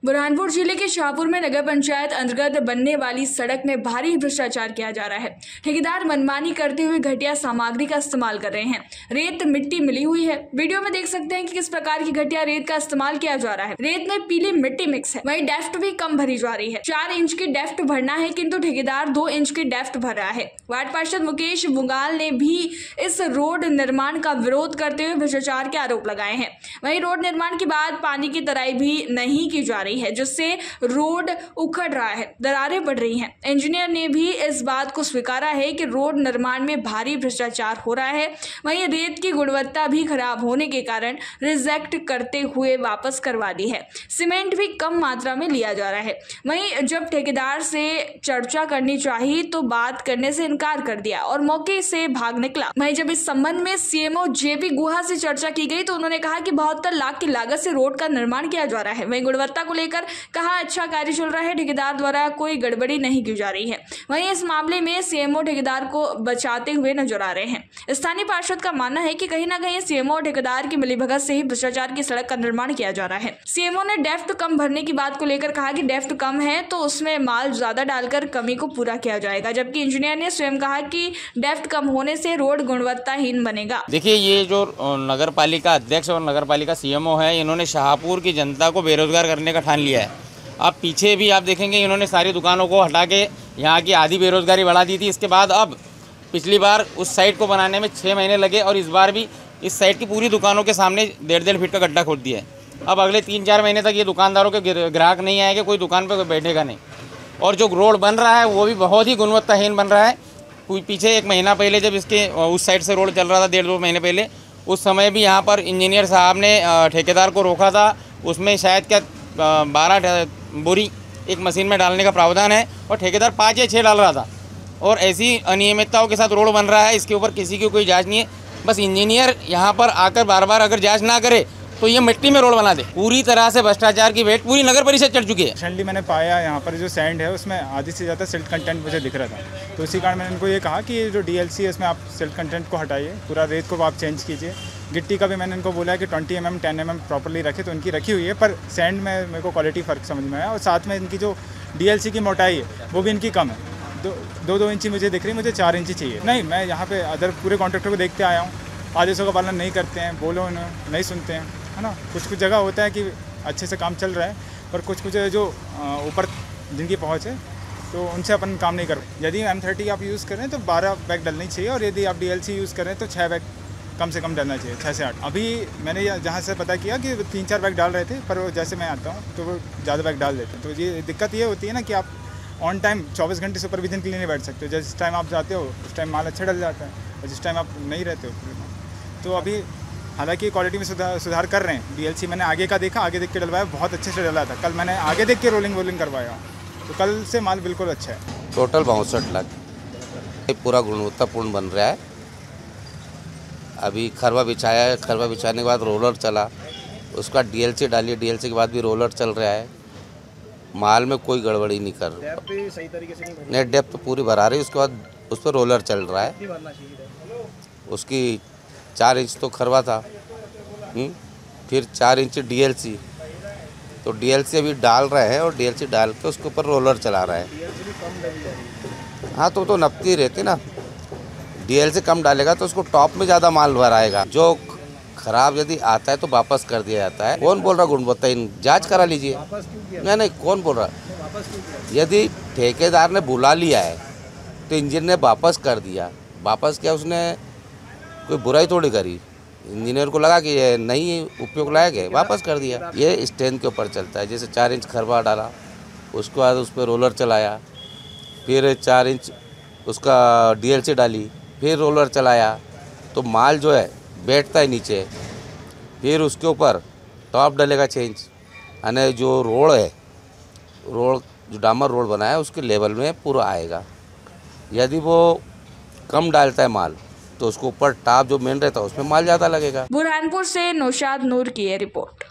बुरहानपुर जिले के शाहपुर में नगर पंचायत अंतर्गत बनने वाली सड़क में भारी भ्रष्टाचार किया जा रहा है। ठेकेदार मनमानी करते हुए घटिया सामग्री का इस्तेमाल कर रहे हैं। रेत मिट्टी मिली हुई है। वीडियो में देख सकते हैं कि किस प्रकार की घटिया रेत का इस्तेमाल किया जा रहा है। रेत में पीली मिट्टी मिक्स है। वहीं डेफ्ट भी कम भरी जा रही है। 4 इंच की डेफ्ट भरना है, किंतु ठेकेदार 2 इंच की डेफ्ट भर रहा है। वार्ड पार्षद मुकेश बुंगाल ने भी इस रोड निर्माण का विरोध करते हुए भ्रष्टाचार के आरोप लगाए हैं। वहीं रोड निर्माण के बाद पानी की तराई भी नहीं की जा रही है, जिससे रोड उखड़ रहा है, दरारें पड़ रही हैं। इंजीनियर ने भी इस बात को स्वीकारा है कि रोड निर्माण में भारी भ्रष्टाचार हो रहा है। वहीं रेत की गुणवत्ता भी खराब होने के कारण रिजेक्ट करते हुए वापस करवा दी है। सीमेंट भी कम मात्रा में लिया जा रहा है। वहीं जब ठेकेदार से चर्चा करनी चाहिए तो बात करने से इनकार कर दिया और मौके से भाग निकला। वहीं जब इस संबंध में सीएमओ जेपी गुहा से चर्चा की गई तो उन्होंने कहा कि 72 लाख की लागत से रोड का निर्माण किया जा रहा है। वहीं गुणवत्ता को लेकर कहा अच्छा कार्य चल रहा है, ठेकेदार द्वारा कोई गड़बड़ी नहीं की जा रही है। वहीं इस मामले में सीएमओ ठेकेदार को बचाते हुए नजर आ रहे हैं। स्थानीय पार्षद का मानना है कि कहीं ना कहीं सीएमओ और ठेकेदार की मिलीभगत से ही भ्रष्टाचार की सड़क का निर्माण किया जा रहा है। सीएमओ ने डेफ्ट कम भरने की बात को लेकर कहा कि डेफ्ट कम है तो उसमें माल ज्यादा डालकर कमी को पूरा किया जाएगा, जबकि इंजीनियर ने स्वयं कहा कि डेफ्ट कम होने से रोड गुणवत्ताहीन बनेगा। देखिए, ये जो नगर पालिका अध्यक्ष और नगर पालिका सीएमओ है, इन्होंने शाहपुर की जनता को बेरोजगार करने का ठान लिया है। अब पीछे भी आप देखेंगे इन्होंने सारी दुकानों को हटा के यहाँ की आधी बेरोजगारी बढ़ा दी थी। इसके बाद अब पिछली बार उस साइड को बनाने में 6 महीने लगे और इस बार भी इस साइड की पूरी दुकानों के सामने 1.5 फीट का गड्ढा खोद दिया है। अब अगले 3-4 महीने तक ये दुकानदारों के ग्राहक नहीं आएंगे, कोई दुकान पर बैठेगा नहीं। और जो रोड बन रहा है वो भी बहुत ही गुणवत्ताहीन बन रहा है। पीछे 1 महीना पहले जब इसके उस साइड से रोड चल रहा था, 1.5-2 महीने पहले, उस समय भी यहाँ पर इंजीनियर साहब ने ठेकेदार को रोका था। उसमें शायद क्या 12 बोरी एक मशीन में डालने का प्रावधान है और ठेकेदार 5 या 6 डाल रहा था। और ऐसी अनियमितताओं के साथ रोड बन रहा है, इसके ऊपर किसी की कोई जांच नहीं है। बस इंजीनियर यहाँ पर आकर बार बार अगर जांच ना करे तो ये मिट्टी में रोड बना दे। पूरी तरह से भ्रष्टाचार की वेट पूरी नगर परिषद चढ़ चुकी है। रिसेंटली मैंने पाया यहाँ पर जो सैंड है उसमें आधी से ज़्यादा सिल्ट कंटेंट मुझे दिख रहा था, तो इसी कारण मैंने इनको ये कहा कि ये जो डीएलसी है इसमें आप सिल्ट कंटेंट को हटाइए, पूरा रेत को आप चेंज कीजिए। गिट्टी का भी मैंने इनको बोला है कि 20 mm 10 mm प्रॉपर्ली रखे, तो इनकी रखी हुई है, पर सैंड में मेरे को क्वालिटी फ़र्क समझ में आया। और साथ में इनकी जो डीएलसी की मोटाई है वो भी इनकी कम है, 2 इंची मुझे दिख रही, मुझे 4 इंची चाहिए। नहीं, मैं यहाँ पे अदर पूरे कॉन्ट्रैक्टर को देखते आया हूँ, आदेशों का पालन नहीं करते हैं, बोलो नहीं सुनते हैं, है ना। कुछ जगह होता है कि अच्छे से काम चल रहा है, पर कुछ जो ऊपर जिनकी पहुँच है तो उनसे अपन काम नहीं कर। यदि M30 आप यूज़ करें तो 12 बैग डलनी चाहिए, और यदि आप डीएलसी यूज़ करें तो 6 बैग कम से कम डालना चाहिए, 6 से 8। अभी मैंने जहाँ से पता किया कि 3-4 बैग डाल रहे थे, पर वो जैसे मैं आता हूँ तो वो ज़्यादा बैग डाल देते हैं। तो ये दिक्कत ये होती है ना कि आप ऑन टाइम 24 घंटे सुपरविजन के लिए नहीं बैठ सकते। जिस टाइम आप जाते हो उस टाइम माल अच्छा डल जाता है, और जिस टाइम आप नहीं रहते हो तो अभी हालांकि क्वालिटी में सुधार कर रहे हैं। डीएलसी मैंने आगे का देखा, आगे देख के डलवाया, बहुत अच्छे से डला था। कल मैंने आगे देख के रोलिंग करवाया, तो कल से माल बिल्कुल अच्छा है। टोटल 62 लाख पूरा गुणवत्तापूर्ण बन रहा है। अभी खरवा बिछाया है, खरवा बिछाने के बाद रोलर चला, उसका डीएलसी डाली, डीएलसी के बाद भी रोलर चल रहा है। माल में कोई गड़बड़ी नहीं कर रहा, सही तरीके से नहीं, डेप्थ पूरी भरा रही, उसके बाद उस पर रोलर चल रहा है। उसकी 4 इंच तो खरवा था, फिर 4 इंच डीएलसी, तो डीएलसी अभी डाल रहे हैं और डीएलसी डाल के उसके ऊपर रोलर चला रहा है। हाँ, तो नपती रहती ना, डीएलसी कम डालेगा तो उसको टॉप में ज़्यादा माल भराएगा। जो खराब यदि आता है तो वापस कर दिया जाता है। कौन बोल रहा गुणवत्ताहीन? जांच करा लीजिए। नहीं, कौन बोल रहा? यदि ठेकेदार ने बुला लिया है तो इंजीनियर ने वापस कर दिया, वापस किया, उसने कोई बुराई थोड़ी करी। इंजीनियर को लगा कि ये नहीं उपयोग लायक है, वापस कर दिया। ये स्टैंड के ऊपर चलता है। जैसे 4 इंच खरवा डाला, उसके बाद उस पर रोलर चलाया, फिर 4 इंच उसका डीएलसी डाली, फिर रोलर चलाया, तो माल जो है बैठता है नीचे। फिर उसके ऊपर टॉप डलेगा 6 इंच, यानी जो रोड है, रोड जो डामर रोड बना है उसके लेवल में पूरा आएगा। यदि वो कम डालता है माल तो उसको ऊपर टॉप जो मेन रहता है उसमें माल ज़्यादा लगेगा। बुरहानपुर से नौशाद नूर की ये रिपोर्ट।